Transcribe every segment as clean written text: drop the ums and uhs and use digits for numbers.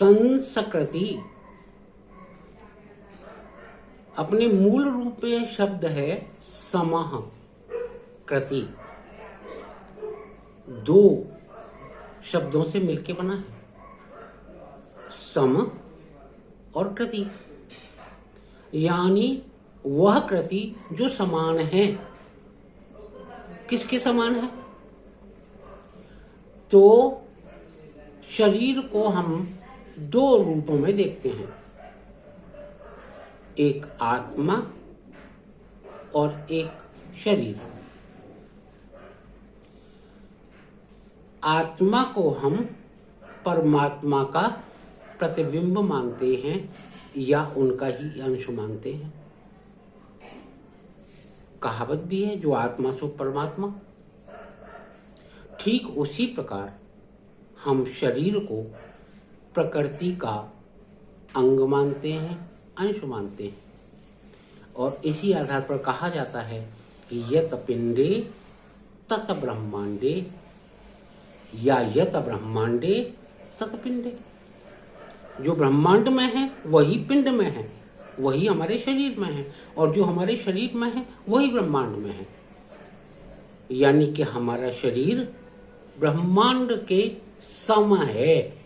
संस्कृति अपने मूल रूप में शब्द है समः कृति, दो शब्दों से मिलके बना है, सम और कृति, यानी वह कृति जो समान है। किसके समान है? तो शरीर को हम दो रूपों में देखते हैं, एक आत्मा और एक शरीर। आत्मा को हम परमात्मा का प्रतिबिंब मानते हैं या उनका ही अंश मानते हैं। कहावत भी है, जो आत्मा सो परमात्मा। ठीक उसी प्रकार हम शरीर को प्रकृति का अंग मानते हैं, अंश मानते हैं, और इसी आधार पर कहा जाता है कि यत पिंडे तत ब्रह्मांडे या यत ब्रह्मांडे तत पिंडे। जो ब्रह्मांड में है वही पिंड में है, वही हमारे शरीर में है, और जो हमारे शरीर में है वही ब्रह्मांड में है। यानी कि हमारा शरीर ब्रह्मांड के सम है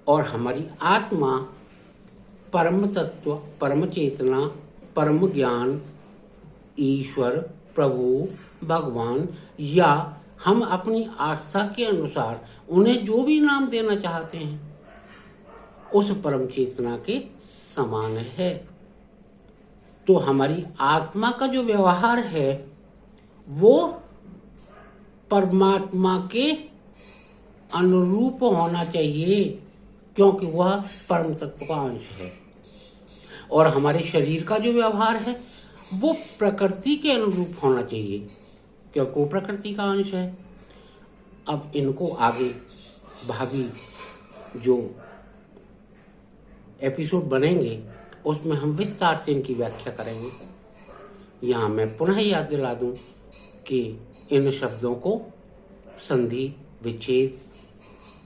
और हमारी आत्मा परम तत्व, परम चेतना, परम ज्ञान, ईश्वर, प्रभु, भगवान, या हम अपनी आस्था के अनुसार उन्हें जो भी नाम देना चाहते हैं, उस परम चेतना के समान है। तो हमारी आत्मा का जो व्यवहार है वो परमात्मा के अनुरूप होना चाहिए, क्योंकि वह परम तत्व का अंश है। और हमारे शरीर का जो व्यवहार है वो प्रकृति के अनुरूप होना चाहिए, क्योंकि वो प्रकृति का अंश है। अब इनको आगे भावी जो एपिसोड बनेंगे उसमें हम विस्तार से इनकी व्याख्या करेंगे। यहाँ मैं पुनः याद दिला दूं कि इन शब्दों को संधि, विच्छेद,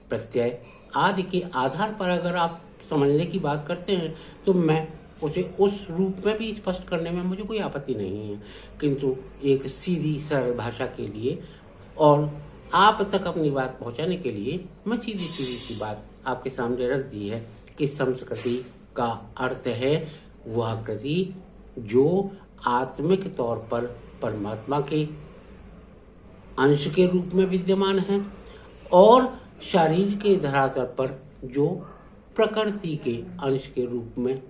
प्रत्यय आदि के आधार पर अगर आप समझने की बात करते हैं तो मैं उसे उस रूप में भी स्पष्ट करने में मुझे कोई आपत्ति नहीं है, किंतु एक सीधी सरल भाषा के लिए और आप तक अपनी बात पहुंचाने के लिए मैं सीधी सीधी सी बात आपके सामने रख दी है कि संस्कृति का अर्थ है वह कृति जो आत्मिक तौर पर परमात्मा के अंश के रूप में विद्यमान है और शरीर के धरातल पर जो प्रकृति के अंश के रूप में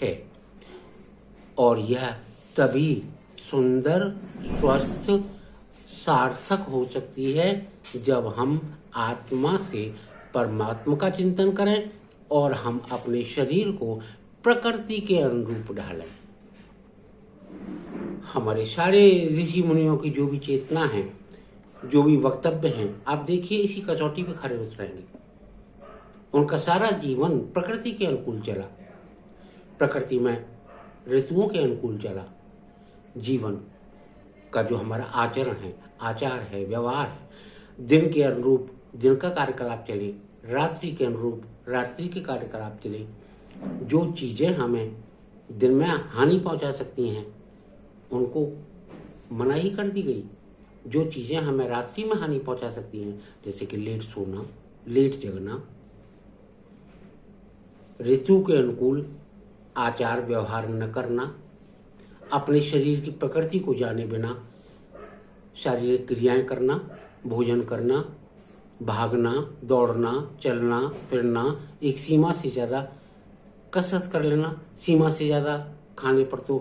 है। और यह तभी सुंदर, स्वस्थ, सार्थक हो सकती है जब हम आत्मा से परमात्मा का चिंतन करें और हम अपने शरीर को प्रकृति के अनुरूप ढालें। हमारे सारे ऋषि मुनियों की जो भी चेतना है, जो भी वक्तव्य हैं, आप देखिए इसी कसौटी पे खड़े उतरेंगे। उनका सारा जीवन प्रकृति के अनुकूल चला, प्रकृति में ऋतुओं के अनुकूल चला। जीवन का जो हमारा आचरण है, आचार है, व्यवहार है, दिन के अनुरूप दिन का कार्यकलाप चले, रात्रि के अनुरूप रात्रि के कार्यकलाप चले। जो चीजें हमें दिन में हानि पहुंचा सकती हैं उनको मनाही कर दी गई। जो चीजें हमें रात्रि में हानि पहुंचा सकती हैं, जैसे कि लेट सोना, लेट जगना, ऋतु के अनुकूल आचार व्यवहार न करना, अपने शरीर की प्रकृति को जाने बिना शारीरिक क्रियाएं करना, भोजन करना, भागना, दौड़ना, चलना फिरना, एक सीमा से ज़्यादा कसरत कर लेना। सीमा से ज़्यादा खाने पर तो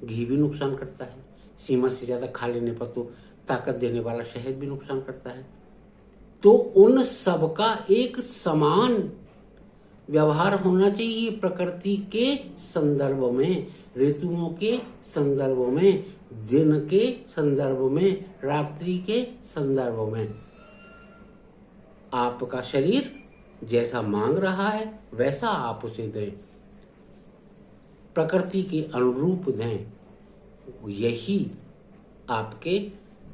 घी भी नुकसान करता है, सीमा से ज़्यादा खा लेने पर तो ताकत देने वाला शहद भी नुकसान करता है। तो उन सब का एक समान व्यवहार होना चाहिए प्रकृति के संदर्भ में, ऋतुओं के संदर्भ में, दिन के संदर्भ में, रात्रि के संदर्भ में। आपका शरीर जैसा मांग रहा है वैसा आप उसे दें, प्रकृति के अनुरूप दें। यही आपके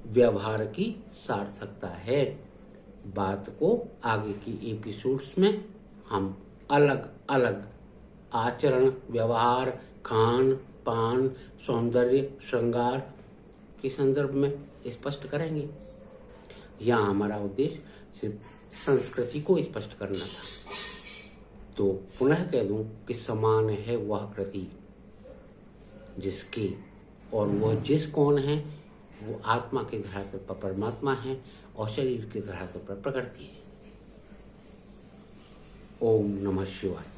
व्यवहार की सार्थकता है। बात को आगे की एपिसोड्स में हम अलग अलग आचरण, व्यवहार, खान पान, सौंदर्य, श्रृंगार के संदर्भ में स्पष्ट करेंगे। यहाँ हमारा उद्देश्य सिर्फ संस्कृति को स्पष्ट करना था। तो पुनः कह दूं कि समान है वह कृति जिसकी, और वह जिस कौन है, वो आत्मा के धरातल पर परमात्मा है और शरीर के धरातल पर प्रकृति है। ओम नमः शिवाय।